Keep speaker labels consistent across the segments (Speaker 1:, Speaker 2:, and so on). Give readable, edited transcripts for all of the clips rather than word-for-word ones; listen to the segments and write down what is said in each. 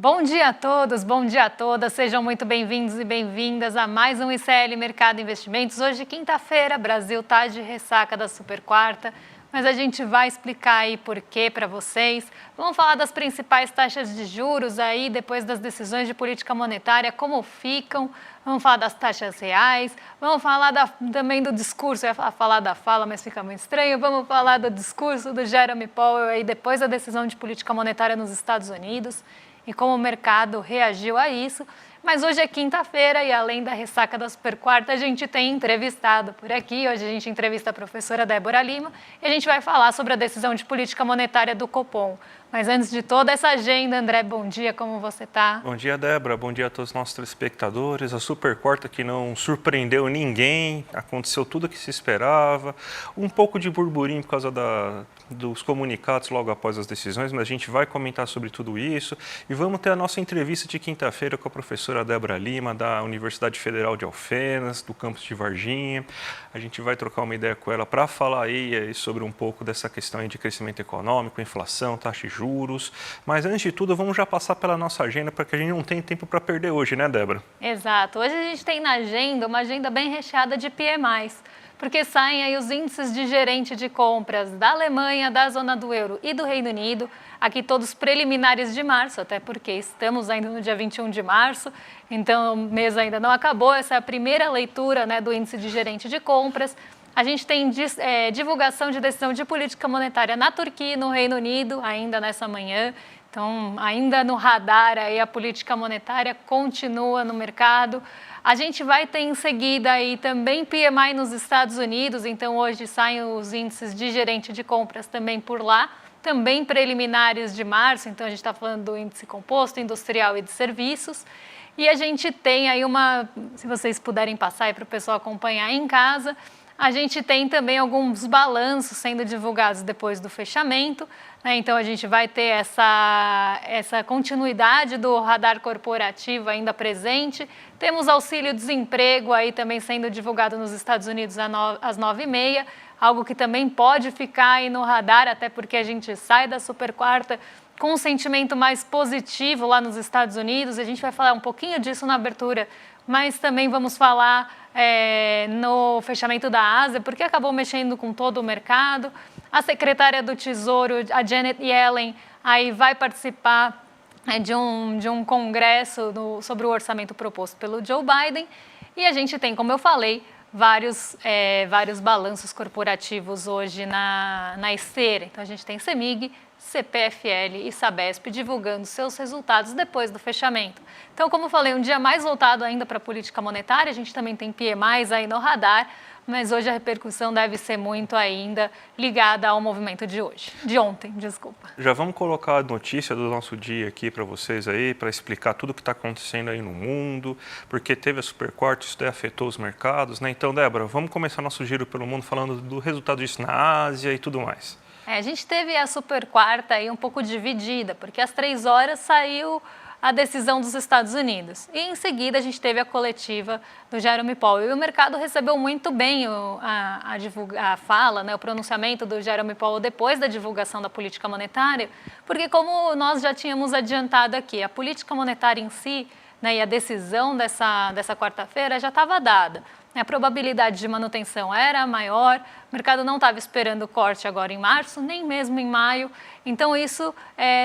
Speaker 1: Bom dia a todos, bom dia a todas, sejam muito bem-vindos e bem-vindas a mais um ICL Mercado Investimentos. Hoje, quinta-feira, Brasil está de ressaca da super quarta, mas a gente vai explicar aí por quê para vocês. Vamos falar das principais taxas de juros aí, depois das decisões de política monetária, como ficam. Vamos falar das taxas reais, vamos falar também do discurso, eu ia falar da fala, mas fica muito estranho. Vamos falar do discurso do Jerome Powell aí, depois da decisão de política monetária nos Estados Unidos e como o mercado reagiu a isso. Mas hoje é quinta-feira e além da ressaca da super quarta, a gente tem entrevistado por aqui. Hoje a gente entrevista a professora Débora Lima e a gente vai falar sobre a decisão de política monetária do Copom. Mas antes de toda essa agenda, André, bom dia, como você está?
Speaker 2: Bom dia, Débora, bom dia a todos os nossos telespectadores. A super quarta que não surpreendeu ninguém, aconteceu tudo o que se esperava, um pouco de burburinho por causa dos comunicados logo após as decisões, mas a gente vai comentar sobre tudo isso e vamos ter a nossa entrevista de quinta-feira com a professora Débora Lima, da Universidade Federal de Alfenas, do campus de Varginha. A gente vai trocar uma ideia com ela para falar aí sobre um pouco dessa questão aí de crescimento econômico, inflação, taxa de juros. Mas antes de tudo, vamos já passar pela nossa agenda para que a gente não tenha tempo para perder hoje, né, Débora?
Speaker 1: Exato. Hoje a gente tem na agenda uma agenda bem recheada de PMIs, porque saem aí os índices de gerente de compras da Alemanha, da zona do euro e do Reino Unido, aqui todos preliminares de março, até porque estamos ainda no dia 21 de março, então o mês ainda não acabou, essa é a primeira leitura, né, do índice de gerente de compras. A gente tem divulgação de decisão de política monetária na Turquia e no Reino Unido, ainda nessa manhã. Então, ainda no radar, aí a política monetária continua no mercado. A gente vai ter em seguida aí também PMI nos Estados Unidos, então hoje saem os índices de gerente de compras também por lá, também preliminares de março, então a gente está falando do índice composto, industrial e de serviços. E a gente tem aí se vocês puderem passar aí para o pessoal acompanhar em casa, a gente tem também alguns balanços sendo divulgados depois do fechamento, né? Então a gente vai ter essa continuidade do radar corporativo ainda presente. Temos auxílio-desemprego aí também sendo divulgado nos Estados Unidos às 9h30, algo que também pode ficar aí no radar, até porque a gente sai da super quarta com um sentimento mais positivo lá nos Estados Unidos. A gente vai falar um pouquinho disso na abertura, mas também vamos falar no fechamento da Ásia, porque acabou mexendo com todo o mercado. A secretária do Tesouro, a Janet Yellen, aí vai participar de um congresso sobre o orçamento proposto pelo Joe Biden. E a gente tem, como eu falei, vários balanços corporativos hoje na esteira. Então a gente tem CEMIG, CPFL e Sabesp divulgando seus resultados depois do fechamento. Então, como eu falei, um dia mais voltado ainda para a política monetária, a gente também tem PMIs aí no radar, mas hoje a repercussão deve ser muito ainda ligada ao movimento de ontem, desculpa.
Speaker 2: Já vamos colocar a notícia do nosso dia aqui para vocês aí, para explicar tudo o que está acontecendo aí no mundo, porque teve a super quarta, isso daí afetou os mercados, né? Então, Débora, vamos começar nosso giro pelo mundo falando do resultado disso na Ásia e tudo mais.
Speaker 1: A gente teve a super quarta aí um pouco dividida, porque às 3h saiu a decisão dos Estados Unidos. E em seguida a gente teve a coletiva do Jerome Powell. E o mercado recebeu muito bem a fala, né, o pronunciamento do Jerome Powell depois da divulgação da política monetária, porque como nós já tínhamos adiantado aqui, a política monetária em si, né, e a decisão dessa quarta-feira já estava dada. A probabilidade de manutenção era maior, o mercado não estava esperando o corte agora em março, nem mesmo em maio, então isso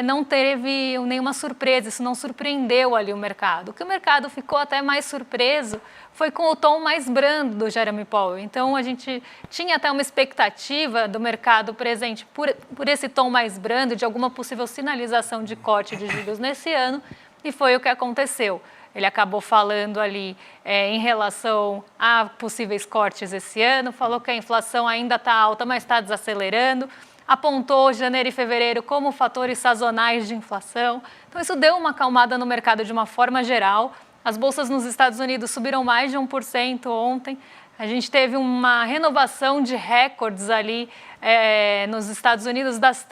Speaker 1: não teve nenhuma surpresa, isso não surpreendeu ali o mercado. O que o mercado ficou até mais surpreso foi com o tom mais brando do Jerome Powell. Então a gente tinha até uma expectativa do mercado presente por esse tom mais brando, de alguma possível sinalização de corte de juros nesse ano, e foi o que aconteceu. Ele acabou falando ali em relação a possíveis cortes esse ano, falou que a inflação ainda está alta, mas está desacelerando, apontou janeiro e fevereiro como fatores sazonais de inflação. Então isso deu uma acalmada no mercado de uma forma geral. As bolsas nos Estados Unidos subiram mais de 1% ontem. A gente teve uma renovação de recordes ali nos Estados Unidos dos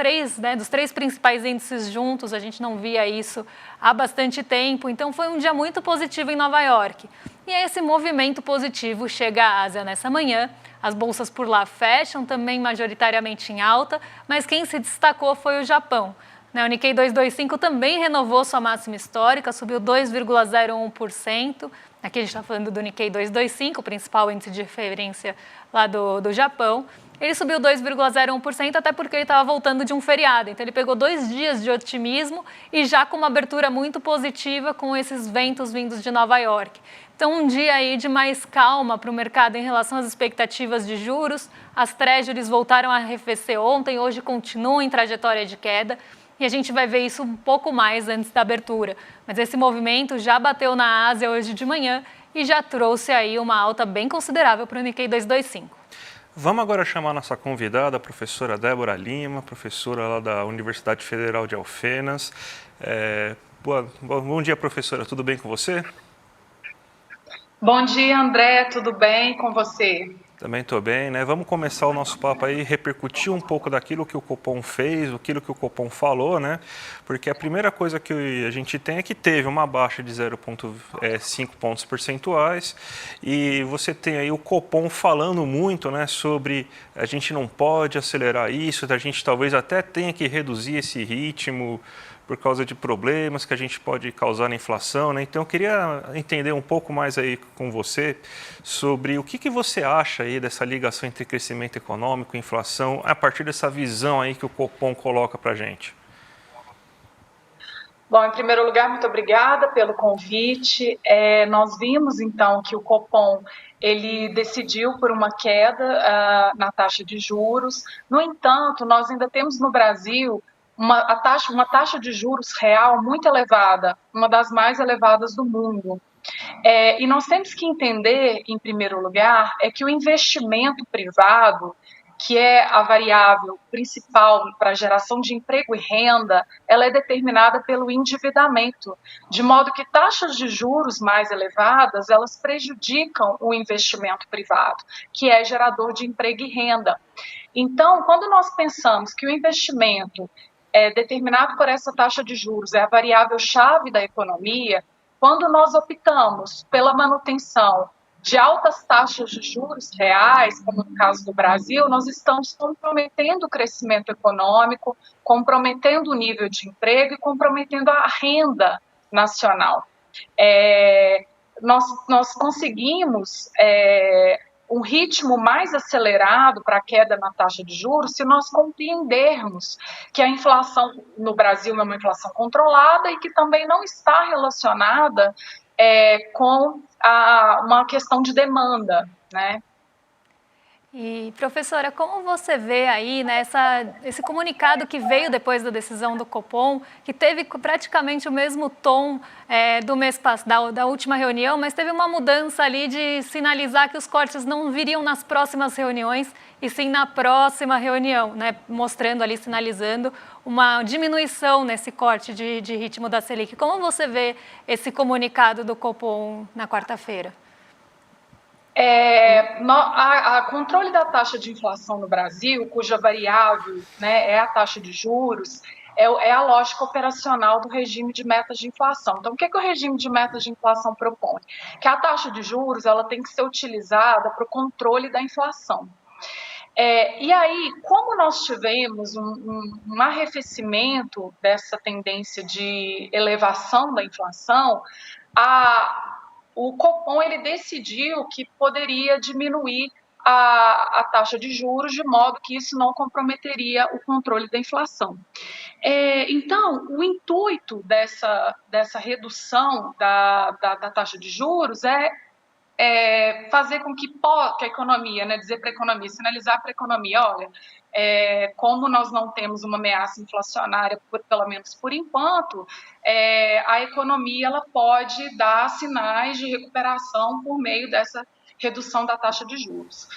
Speaker 1: três principais índices juntos. A gente não via isso há bastante tempo. Então foi um dia muito positivo em Nova York. E esse movimento positivo chega à Ásia nessa manhã. As bolsas por lá fecham também majoritariamente em alta, mas quem se destacou foi o Japão. O Nikkei 225 também renovou sua máxima histórica, subiu 2,01%. Aqui a gente está falando do Nikkei 225, o principal índice de referência lá do Japão. Ele subiu 2,01%, até porque ele estava voltando de um feriado. Então, ele pegou 2 dias de otimismo e já com uma abertura muito positiva com esses ventos vindos de Nova York. Então, um dia aí de mais calma para o mercado em relação às expectativas de juros. As treasuries voltaram a arrefecer ontem, hoje continuam em trajetória de queda. E a gente vai ver isso um pouco mais antes da abertura. Mas esse movimento já bateu na Ásia hoje de manhã e já trouxe aí uma alta bem considerável para o Nikkei 225.
Speaker 2: Vamos agora chamar a nossa convidada, a professora Débora Lima, professora lá da Universidade Federal de Alfenas. Bom dia, professora, tudo bem com você?
Speaker 3: Bom dia, André, tudo bem com você?
Speaker 2: Também estou bem, né? Vamos começar o nosso papo aí, repercutir um pouco daquilo que o Copom fez, aquilo que o Copom falou, né? Porque a primeira coisa que a gente tem é que teve uma baixa de 0,5 pontos percentuais e você tem aí o Copom falando muito, né, sobre a gente não pode acelerar isso, a gente talvez até tenha que reduzir esse ritmo por causa de problemas que a gente pode causar na inflação, né? Então eu queria entender um pouco mais aí com você sobre o que você acha aí dessa ligação entre crescimento econômico e inflação a partir dessa visão aí que o Copom coloca para a gente.
Speaker 3: Bom, em primeiro lugar, muito obrigada pelo convite. Nós vimos, então, que o Copom ele decidiu por uma queda na taxa de juros. No entanto, nós ainda temos no Brasil uma taxa de juros real muito elevada, uma das mais elevadas do mundo. E nós temos que entender, em primeiro lugar, que o investimento privado, que é a variável principal para a geração de emprego e renda, ela é determinada pelo endividamento, de modo que taxas de juros mais elevadas, elas prejudicam o investimento privado, que é gerador de emprego e renda. Então, quando nós pensamos que o investimento determinado por essa taxa de juros é a variável-chave da economia, quando nós optamos pela manutenção de altas taxas de juros reais, como no caso do Brasil, nós estamos comprometendo o crescimento econômico, comprometendo o nível de emprego e comprometendo a renda nacional. Nós conseguimos um ritmo mais acelerado para a queda na taxa de juros se nós compreendermos que a inflação no Brasil é uma inflação controlada e que também não está relacionada com uma questão de demanda, né?
Speaker 1: E, professora, como você vê aí, né, esse comunicado que veio depois da decisão do Copom, que teve praticamente o mesmo tom do mês passado, da última reunião, mas teve uma mudança ali de sinalizar que os cortes não viriam nas próximas reuniões, e sim na próxima reunião, né, mostrando ali, sinalizando uma diminuição nesse corte de ritmo da Selic. Como você vê esse comunicado do Copom na quarta-feira?
Speaker 3: A controle da taxa de inflação no Brasil, cuja variável, né, é a taxa de juros, é a lógica operacional do regime de metas de inflação. Então, o que o regime de metas de inflação propõe? Que a taxa de juros ela tem que ser utilizada para o controle da inflação. E aí, como nós tivemos um arrefecimento dessa tendência de elevação da inflação, o Copom ele decidiu que poderia diminuir a taxa de juros de modo que isso não comprometeria o controle da inflação. Então, o intuito dessa redução da taxa de juros é fazer com que a economia, né, dizer para a economia, sinalizar para a economia, olha, como nós não temos uma ameaça inflacionária, pelo menos por enquanto, a economia ela pode dar sinais de recuperação por meio dessa redução da taxa de juros.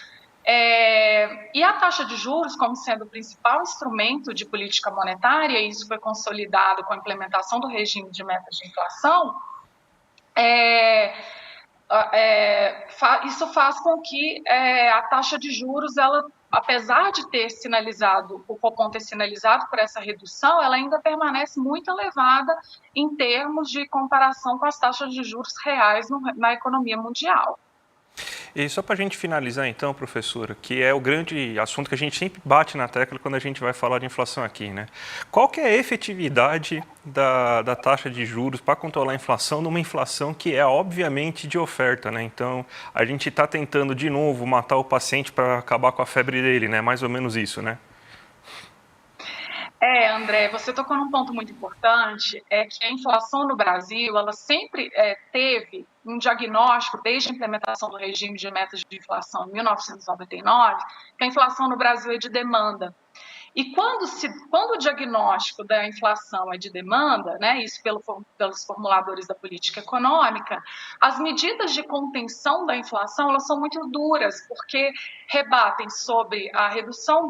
Speaker 3: E a taxa de juros, como sendo o principal instrumento de política monetária, isso foi consolidado com a implementação do regime de metas de inflação, isso faz com que a taxa de juros, ela, apesar de ter sinalizado, o Copom ter sinalizado por essa redução, ela ainda permanece muito elevada em termos de comparação com as taxas de juros reais na economia mundial.
Speaker 2: E só para a gente finalizar então, professora, que é o grande assunto que a gente sempre bate na tecla quando a gente vai falar de inflação aqui, né? Qual que é a efetividade da taxa de juros para controlar a inflação numa inflação que é obviamente de oferta, né? Então, a gente está tentando de novo matar o paciente para acabar com a febre dele, né? Mais ou menos isso, né?
Speaker 3: André, você tocou num ponto muito importante, é que a inflação no Brasil, ela sempre teve um diagnóstico, desde a implementação do regime de metas de inflação em 1999, que a inflação no Brasil é de demanda. E quando o diagnóstico da inflação é de demanda, né, isso pelos formuladores da política econômica, as medidas de contenção da inflação elas são muito duras, porque rebatem sobre a redução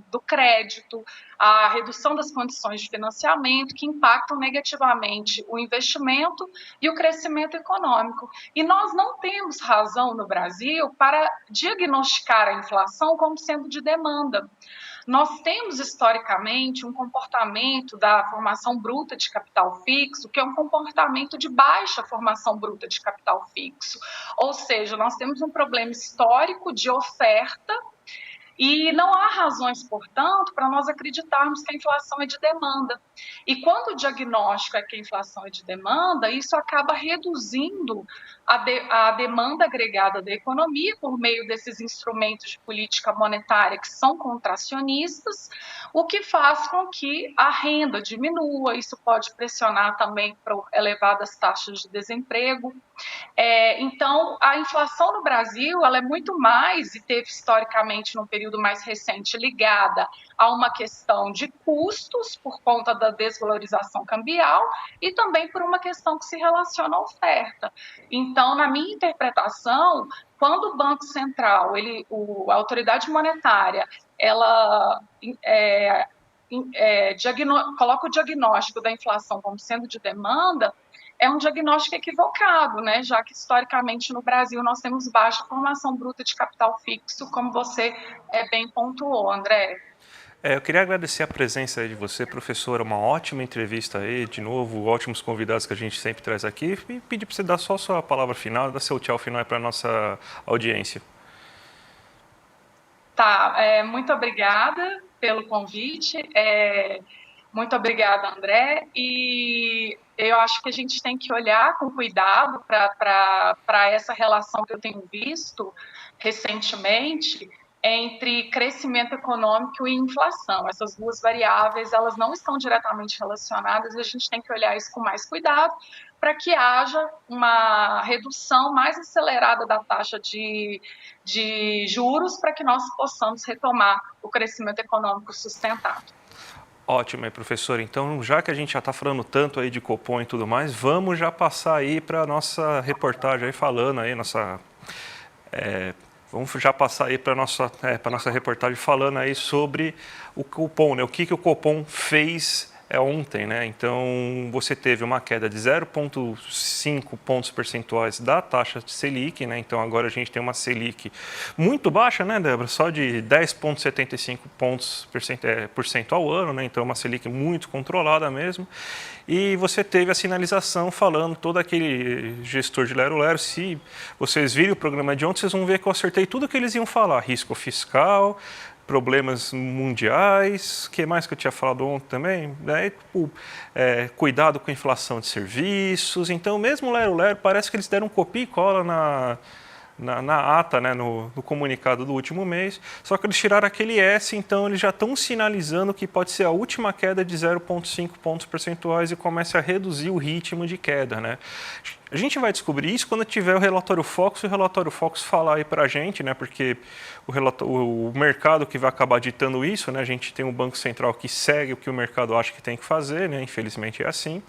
Speaker 3: do crédito, a redução das condições de financiamento, que impactam negativamente o investimento e o crescimento econômico. E nós não temos razão no Brasil para diagnosticar a inflação como sendo de demanda. Nós temos, historicamente, um comportamento da formação bruta de capital fixo, que é um comportamento de baixa formação bruta de capital fixo. Ou seja, nós temos um problema histórico de oferta e não há razões, portanto, para nós acreditarmos que a inflação é de demanda. E quando o diagnóstico é que a inflação é de demanda, isso acaba reduzindo a demanda agregada da economia por meio desses instrumentos de política monetária que são contracionistas, o que faz com que a renda diminua. Isso pode pressionar também para elevadas taxas de desemprego. Então, a inflação no Brasil ela é muito mais, e teve historicamente num período mais recente, ligada a uma questão de custos por conta da desvalorização cambial e também por uma questão que se relaciona à oferta. Então, na minha interpretação, quando o Banco Central, a autoridade monetária, ela coloca o diagnóstico da inflação como sendo de demanda, é um diagnóstico equivocado, né? Já que historicamente no Brasil nós temos baixa formação bruta de capital fixo, como você bem pontuou, André.
Speaker 2: Eu queria agradecer a presença de você, professora, uma ótima entrevista aí, de novo, ótimos convidados que a gente sempre traz aqui, e pedir para você dar só a sua palavra final, dar seu tchau final para a nossa audiência.
Speaker 3: Tá, muito obrigada pelo convite, muito obrigada, André, e eu acho que a gente tem que olhar com cuidado para essa relação que eu tenho visto recentemente entre crescimento econômico e inflação. Essas duas variáveis, elas não estão diretamente relacionadas e a gente tem que olhar isso com mais cuidado para que haja uma redução mais acelerada da taxa de juros para que nós possamos retomar o crescimento econômico sustentado.
Speaker 2: Ótimo, professor. Então, já que a gente já está falando tanto aí de Copom e tudo mais, vamos já passar aí para a nossa reportagem aí falando aí, vamos já passar aí para a nossa reportagem falando aí sobre o Copom, né? O que o Copom fez ontem, né? Então, você teve uma queda de 0,5 pontos percentuais da taxa de Selic, né? Então, agora a gente tem uma Selic muito baixa, né, Débora? Só de 10,75 pontos por cento ao ano, né? Então, uma Selic muito controlada mesmo. E você teve a sinalização falando, todo aquele gestor de Lero-Lero, se vocês virem o programa de ontem, vocês vão ver que eu acertei tudo que eles iam falar, risco fiscal, problemas mundiais, o que mais que eu tinha falado ontem também? Cuidado com a inflação de serviços. Então, mesmo o Lero-Lero, parece que eles deram copia e cola na ata, né, no comunicado do último mês, só que eles tiraram aquele S, então eles já estão sinalizando que pode ser a última queda de 0,5 pontos percentuais e comece a reduzir o ritmo de queda, né? A gente vai descobrir isso quando tiver o relatório Focus e o relatório Focus falar aí para a gente, né? Porque o mercado que vai acabar ditando isso, né? A gente tem um Banco Central que segue o que o mercado acha que tem que fazer, né? Infelizmente é assim.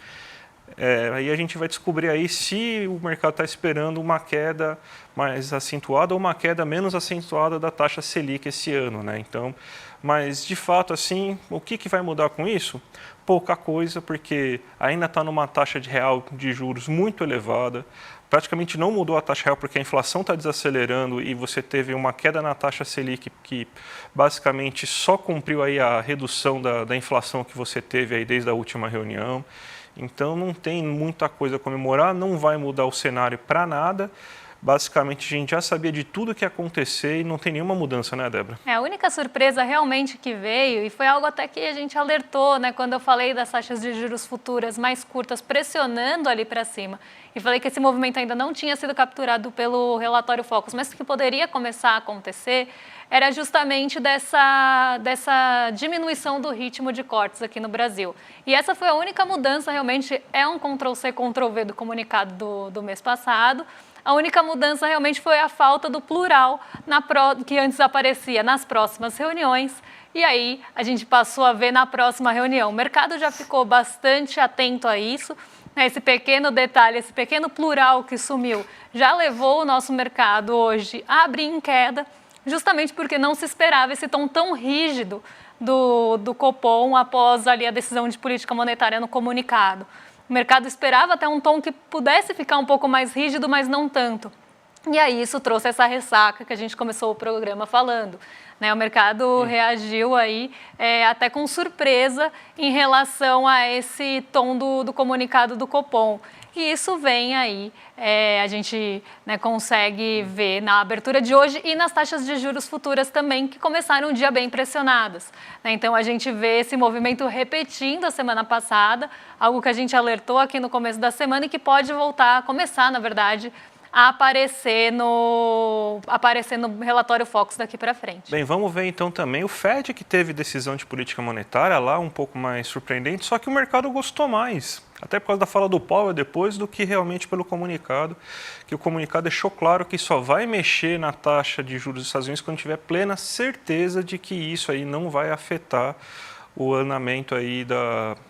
Speaker 2: Aí a gente vai descobrir aí se o mercado está esperando uma queda mais acentuada ou uma queda menos acentuada da taxa Selic esse ano, né? Então, mas de fato assim, o que vai mudar com isso? Pouca coisa, porque ainda está numa taxa de real de juros muito elevada. Praticamente não mudou a taxa real porque a inflação está desacelerando e você teve uma queda na taxa Selic que basicamente só cumpriu aí a redução da inflação que você teve aí desde a última reunião. Então não tem muita coisa a comemorar, não vai mudar o cenário para nada, basicamente a gente já sabia de tudo que ia acontecer e não tem nenhuma mudança, né, Débora?
Speaker 1: A única surpresa realmente que veio, e foi algo até que a gente alertou, né, quando eu falei das taxas de juros futuras mais curtas pressionando ali para cima, e falei que esse movimento ainda não tinha sido capturado pelo relatório Focus, mas que poderia começar a acontecer, era justamente dessa diminuição do ritmo de cortes aqui no Brasil. E essa foi a única mudança, realmente, é um Ctrl-C, Ctrl-V do comunicado do mês passado. A única mudança realmente foi a falta do plural que antes aparecia nas próximas reuniões. E aí a gente passou a ver na próxima reunião. O mercado já ficou bastante atento a isso. Esse pequeno detalhe, esse pequeno plural que sumiu, já levou o nosso mercado hoje a abrir em queda, justamente porque não se esperava esse tom tão rígido do Copom após ali a decisão de política monetária no comunicado. O mercado esperava até um tom que pudesse ficar um pouco mais rígido, mas não tanto. E aí isso trouxe essa ressaca que a gente começou o programa falando. O mercado reagiu aí até com surpresa em relação a esse tom do comunicado do Copom. E isso vem aí, a gente consegue ver na abertura de hoje e nas taxas de juros futuras também, que começaram um dia bem pressionadas. Então, a gente vê esse movimento repetindo a semana passada, algo que a gente alertou aqui no começo da semana e que pode voltar a começar, na verdade, a aparecer no relatório Focus daqui para frente.
Speaker 2: Bem, vamos ver então também o Fed, que teve decisão de política monetária lá, um pouco mais surpreendente, só que o mercado gostou mais, até por causa da fala do Powell depois, do que realmente pelo comunicado, que o comunicado deixou claro que só vai mexer na taxa de juros dos Estados Unidos quando tiver plena certeza de que isso aí não vai afetar o andamento aí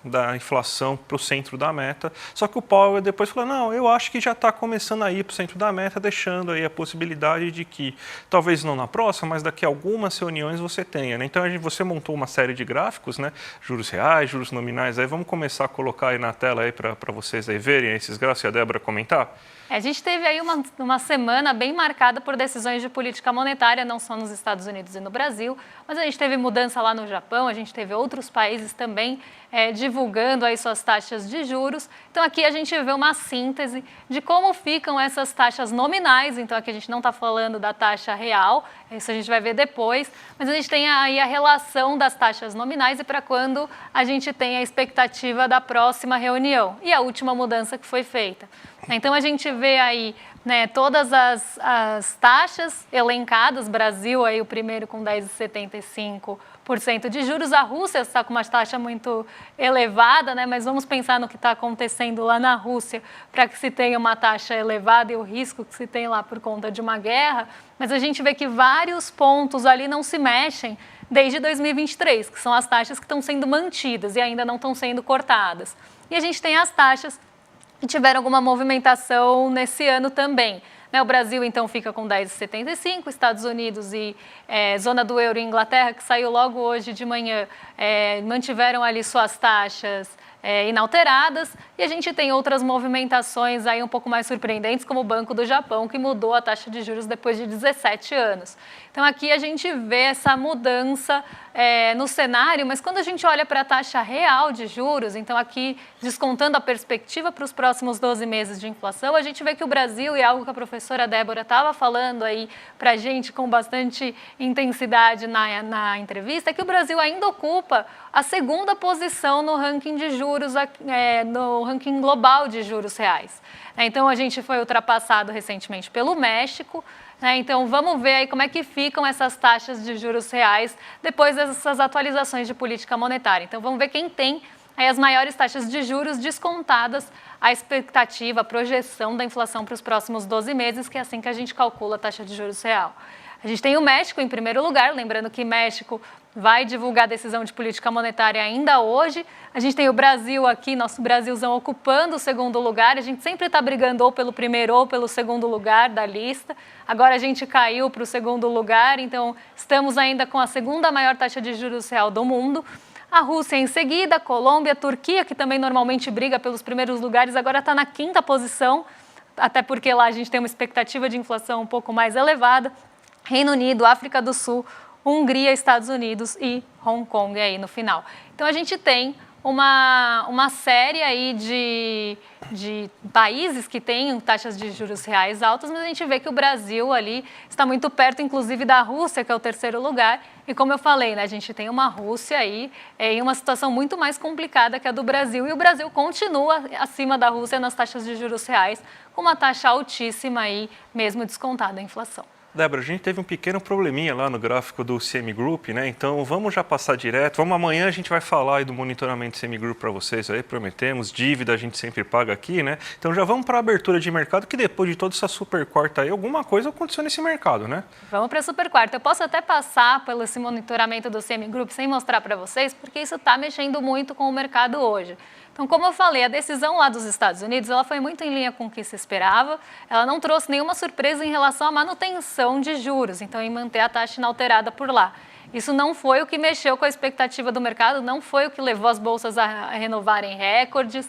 Speaker 2: da inflação para o centro da meta. Só que o Powell depois falou, não, eu acho que já está começando a ir para o centro da meta, deixando aí a possibilidade de que, talvez não na próxima, mas daqui a algumas reuniões você tenha. Né? Então, você montou uma série de gráficos, né? Juros reais, juros nominais, aí vamos começar a colocar aí na tela aí para vocês aí verem esses gráficos e a Débora comentar.
Speaker 1: A gente teve aí uma semana bem marcada por decisões de política monetária, não só nos Estados Unidos e no Brasil, mas a gente teve mudança lá no Japão, a gente teve outros países também divulgando aí suas taxas de juros. Então aqui a gente vê uma síntese de como ficam essas taxas nominais, então aqui a gente não está falando da taxa real, isso a gente vai ver depois, mas a gente tem aí a relação das taxas nominais e para quando a gente tem a expectativa da próxima reunião e a última mudança que foi feita. Então, a gente vê aí todas as taxas elencadas, Brasil aí o primeiro com 10,75% de juros, a Rússia está com uma taxa muito elevada, mas vamos pensar no que está acontecendo lá na Rússia para que se tenha uma taxa elevada e o risco que se tem lá por conta de uma guerra, mas a gente vê que vários pontos ali não se mexem desde 2023, que são as taxas que estão sendo mantidas e ainda não estão sendo cortadas. E a gente tem as taxas que tiveram alguma movimentação nesse ano também. O Brasil, então, fica com 10,75%, Estados Unidos e zona do euro e Inglaterra, que saiu logo hoje de manhã, mantiveram ali suas taxas inalteradas. E a gente tem outras movimentações aí um pouco mais surpreendentes, como o Banco do Japão, que mudou a taxa de juros depois de 17 anos. Então, aqui a gente vê essa mudança no cenário, mas quando a gente olha para a taxa real de juros, então aqui descontando a perspectiva para os próximos 12 meses de inflação, a gente vê que o Brasil, e algo que a professora Débora estava falando aí para a gente com bastante intensidade na entrevista, é que o Brasil ainda ocupa a segunda posição no ranking de juros, no ranking global de juros reais. Então, a gente foi ultrapassado recentemente pelo México. Então, vamos ver aí como é que ficam essas taxas de juros reais depois dessas atualizações de política monetária. Então, vamos ver quem tem aí as maiores taxas de juros descontadas, a expectativa, a projeção da inflação para os próximos 12 meses, que é assim que a gente calcula a taxa de juros real. A gente tem o México em primeiro lugar, lembrando que México vai divulgar a decisão de política monetária ainda hoje. A gente tem o Brasil aqui, nosso Brasilzão, ocupando o segundo lugar. A gente sempre está brigando ou pelo primeiro ou pelo segundo lugar da lista. Agora a gente caiu para o segundo lugar, então estamos ainda com a segunda maior taxa de juros real do mundo. A Rússia em seguida, Colômbia, Turquia, que também normalmente briga pelos primeiros lugares, agora está na quinta posição, até porque lá a gente tem uma expectativa de inflação um pouco mais elevada. Reino Unido, África do Sul, Hungria, Estados Unidos e Hong Kong aí no final. Então, a gente tem uma série aí de países que têm taxas de juros reais altas, mas a gente vê que o Brasil ali está muito perto, inclusive, da Rússia, que é o terceiro lugar. E como eu falei, né, a gente tem uma Rússia aí em uma situação muito mais complicada que a do Brasil, e o Brasil continua acima da Rússia nas taxas de juros reais, com uma taxa altíssima aí, mesmo descontada a inflação.
Speaker 2: Débora, a gente teve um pequeno probleminha lá no gráfico do CME Group, né? Então vamos já passar direto. Amanhã a gente vai falar aí do monitoramento do CME Group para vocês aí, prometemos. Dívida a gente sempre paga aqui, né? Então já vamos para a abertura de mercado, que depois de toda essa super quarta aí, alguma coisa aconteceu nesse mercado, né?
Speaker 1: Vamos para a super quarta. Eu posso até passar pelo esse monitoramento do CME Group sem mostrar para vocês, porque isso está mexendo muito com o mercado hoje. Então, como eu falei, a decisão lá dos Estados Unidos, ela foi muito em linha com o que se esperava. Ela não trouxe nenhuma surpresa em relação à manutenção de juros, então em manter a taxa inalterada por lá. Isso não foi o que mexeu com a expectativa do mercado, não foi o que levou as bolsas a renovarem recordes,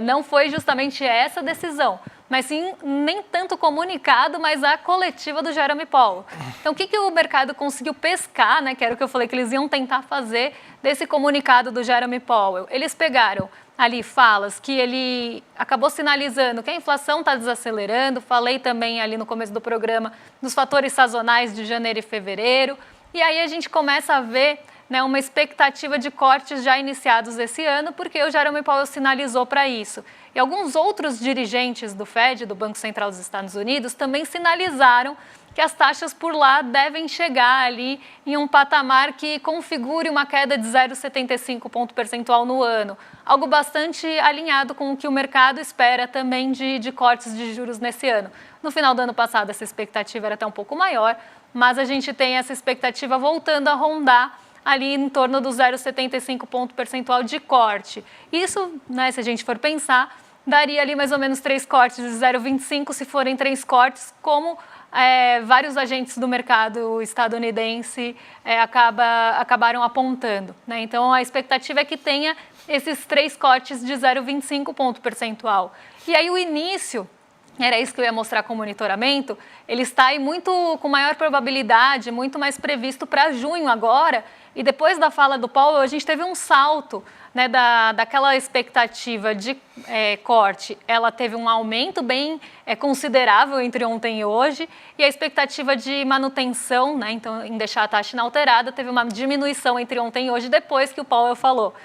Speaker 1: não foi justamente essa decisão, mas sim nem tanto o comunicado, mas a coletiva do Jerome Powell. Então, o que o mercado conseguiu pescar, né, que era o que eu falei que eles iam tentar fazer desse comunicado do Jerome Powell? Eles pegaram ali falas que ele acabou sinalizando que a inflação está desacelerando, falei também ali no começo do programa dos fatores sazonais de janeiro e fevereiro, e aí a gente começa a ver, né, uma expectativa de cortes já iniciados esse ano, porque o Jerome Powell sinalizou para isso. E alguns outros dirigentes do Fed, do Banco Central dos Estados Unidos, também sinalizaram que as taxas por lá devem chegar ali em um patamar que configure uma queda de 0,75 ponto percentual no ano. Algo bastante alinhado com o que o mercado espera também de cortes de juros nesse ano. No final do ano passado, essa expectativa era até um pouco maior, mas a gente tem essa expectativa voltando a rondar ali em torno do 0,75 ponto percentual de corte. Isso, né, se a gente for pensar, daria ali mais ou menos 3 cortes de 0,25, se forem 3 cortes, como vários agentes do mercado estadunidense acabaram apontando, né? Então, a expectativa é que tenha esses 3 cortes de 0,25 ponto percentual. E aí, o início, era isso que eu ia mostrar com o monitoramento, ele está aí muito com maior probabilidade, muito mais previsto para junho agora, e depois da fala do Powell, a gente teve um salto, né, daquela expectativa de corte, ela teve um aumento bem considerável entre ontem e hoje, e a expectativa de manutenção, né, então, em deixar a taxa inalterada, teve uma diminuição entre ontem e hoje, depois que o Powell falou.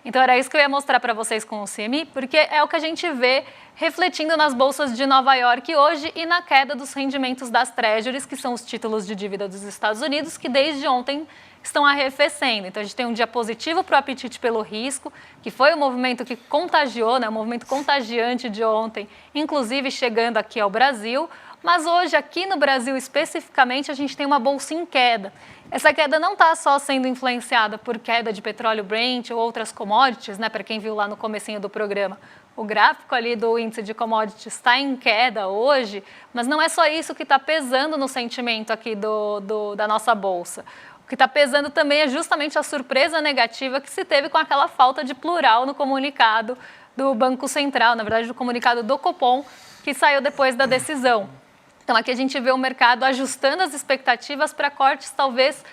Speaker 1: Então, era isso que eu ia mostrar para vocês com o CME, porque é o que a gente vê refletindo nas bolsas de Nova York hoje e na queda dos rendimentos das Treasuries, que são os títulos de dívida dos Estados Unidos, que desde ontem estão arrefecendo. Então, a gente tem um dia positivo para o apetite pelo risco, que foi o movimento que contagiou, né, o movimento contagiante de ontem, inclusive chegando aqui ao Brasil. Mas hoje, aqui no Brasil especificamente, a gente tem uma bolsa em queda. Essa queda não está só sendo influenciada por queda de petróleo Brent ou outras commodities, né, para quem viu lá no comecinho do programa. O gráfico ali do índice de commodities está em queda hoje, mas não é só isso que está pesando no sentimento aqui da nossa bolsa. O que está pesando também é justamente a surpresa negativa que se teve com aquela falta de plural no comunicado do Banco Central, na verdade, do comunicado do Copom, que saiu depois da decisão. Então, aqui a gente vê o mercado ajustando as expectativas para cortes talvez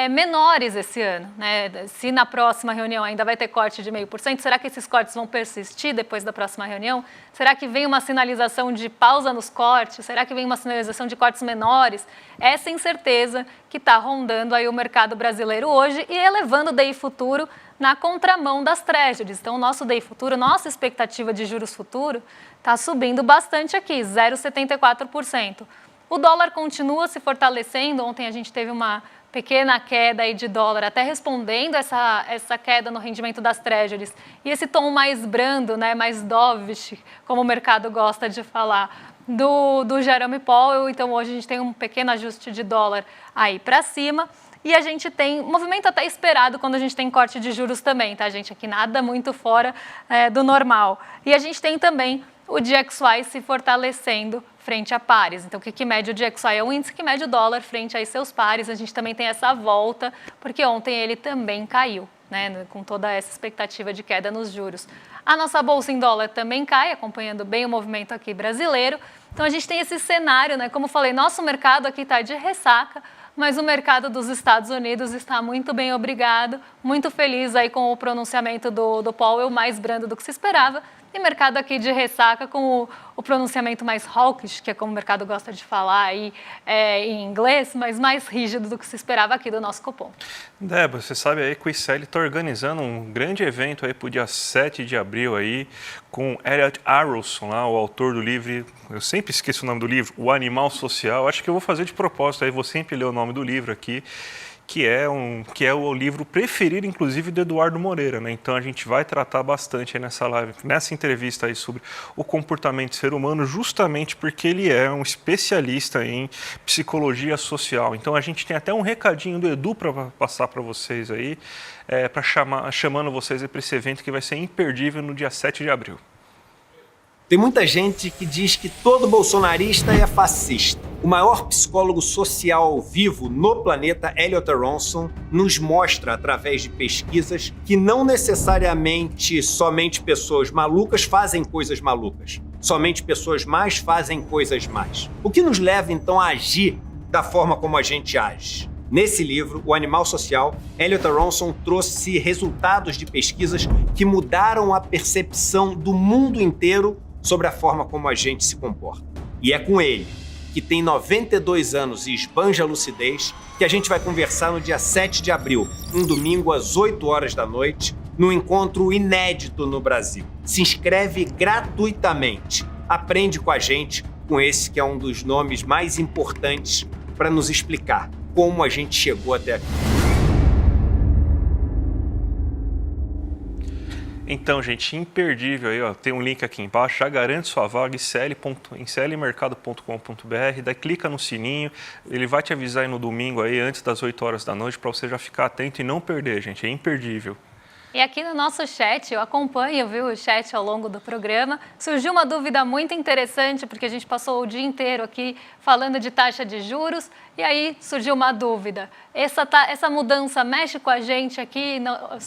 Speaker 1: menores esse ano, né? Se na próxima reunião ainda vai ter corte de 0,5%, será que esses cortes vão persistir depois da próxima reunião? Será que vem uma sinalização de pausa nos cortes? Será que vem uma sinalização de cortes menores? Essa incerteza que está rondando aí o mercado brasileiro hoje e elevando o DI futuro na contramão das Treasuries. Então, o nosso DI futuro, nossa expectativa de juros futuro está subindo bastante aqui, 0,74%. O dólar continua se fortalecendo. Ontem a gente teve uma pequena queda aí de dólar, até respondendo essa queda no rendimento das Treasuries. E esse tom mais brando, né, mais dovish, como o mercado gosta de falar, do Jerome Powell. Então, hoje a gente tem um pequeno ajuste de dólar aí para cima. E a gente tem um movimento até esperado quando a gente tem corte de juros também, tá, gente? Aqui nada muito fora do normal. E a gente tem também o DXY se fortalecendo frente a pares. Então, o que mede o DXY é o índice que mede o dólar frente a seus pares. A gente também tem essa volta, porque ontem ele também caiu, né, com toda essa expectativa de queda nos juros. A nossa bolsa em dólar também cai, acompanhando bem o movimento aqui brasileiro. Então, a gente tem esse cenário, né, como eu falei, nosso mercado aqui está de ressaca, mas o mercado dos Estados Unidos está muito bem, obrigado. Muito feliz aí com o pronunciamento do Powell, mais brando do que se esperava. E mercado aqui de ressaca com o pronunciamento mais hawkish, que é como o mercado gosta de falar aí, em inglês, mas mais rígido do que se esperava aqui do nosso Copom.
Speaker 2: Débora, você sabe aí que o ICL está organizando um grande evento aí para o dia 7 de abril aí, com Elliot Aronson, lá, o autor do livro, eu sempre esqueço o nome do livro, O Animal Social. Acho que eu vou fazer de propósito aí, vou sempre ler o nome do livro aqui, que é o livro preferido, inclusive, do Eduardo Moreira, né? Então a gente vai tratar bastante aí nessa live, nessa entrevista aí sobre o comportamento do ser humano, justamente porque ele é um especialista em psicologia social. Então a gente tem até um recadinho do Edu para passar para vocês aí, chamando vocês para esse evento que vai ser imperdível no dia 7 de abril.
Speaker 4: Tem muita gente que diz que todo bolsonarista é fascista. O maior psicólogo social vivo no planeta, Elliot Aronson, nos mostra através de pesquisas que não necessariamente somente pessoas malucas fazem coisas malucas. Somente pessoas más fazem coisas más. O que nos leva então a agir da forma como a gente age? Nesse livro, O Animal Social, Elliot Aronson trouxe resultados de pesquisas que mudaram a percepção do mundo inteiro sobre a forma como a gente se comporta. E é com ele, que tem 92 anos e esbanja a lucidez, que a gente vai conversar no dia 7 de abril, um domingo às 8 horas da noite, num encontro inédito no Brasil. Se inscreve gratuitamente. Aprende com a gente, com esse que é um dos nomes mais importantes para nos explicar como a gente chegou até aqui.
Speaker 2: Então, gente, imperdível aí, ó, tem um link aqui embaixo, já garante sua vaga em clmercado.com.br, daí clica no sininho, ele vai te avisar aí no domingo aí, antes das 8 horas da noite, para você já ficar atento e não perder, gente, é imperdível.
Speaker 1: E aqui no nosso chat, eu acompanho, viu, o chat ao longo do programa, surgiu uma dúvida muito interessante, porque a gente passou o dia inteiro aqui falando de taxa de juros, e aí surgiu uma dúvida. Essa mudança mexe com a gente aqui,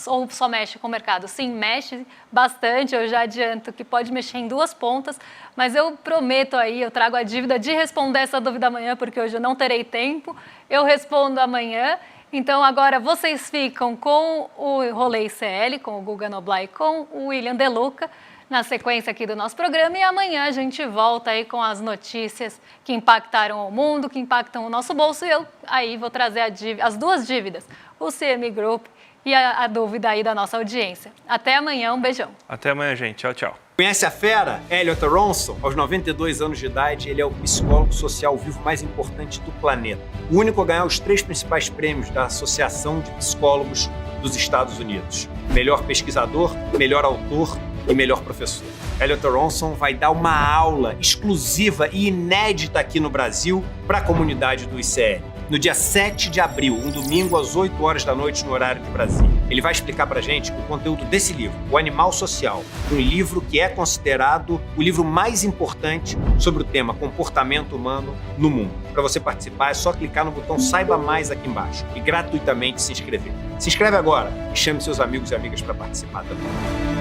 Speaker 1: ou só mexe com o mercado? Sim, mexe bastante, eu já adianto que pode mexer em duas pontas, mas eu prometo aí, eu trago a dívida de responder essa dúvida amanhã, porque hoje eu não terei tempo, eu respondo amanhã. Então, agora vocês ficam com o Rolê ICL, com o Guga Noblar e com o William De Luca, na sequência aqui do nosso programa. E amanhã a gente volta aí com as notícias que impactaram o mundo, que impactam o nosso bolso. E eu aí vou trazer as duas dívidas, o CM Group e a dúvida aí da nossa audiência. Até amanhã, um beijão.
Speaker 2: Até amanhã, gente. Tchau, tchau.
Speaker 4: Conhece a fera? Elliot Aronson, aos 92 anos de idade, ele é o psicólogo social vivo mais importante do planeta. O único a ganhar os 3 principais prêmios da Associação de Psicólogos dos Estados Unidos. Melhor pesquisador, melhor autor e melhor professor. Elliot Aronson vai dar uma aula exclusiva e inédita aqui no Brasil para a comunidade do ICL. No dia 7 de abril, um domingo às 8 horas da noite no horário de Brasília. Ele vai explicar pra gente o conteúdo desse livro, O Animal Social, um livro que é considerado o livro mais importante sobre o tema comportamento humano no mundo. Para você participar é só clicar no botão Saiba Mais aqui embaixo e gratuitamente se inscrever. Se inscreve agora e chame seus amigos e amigas para participar também.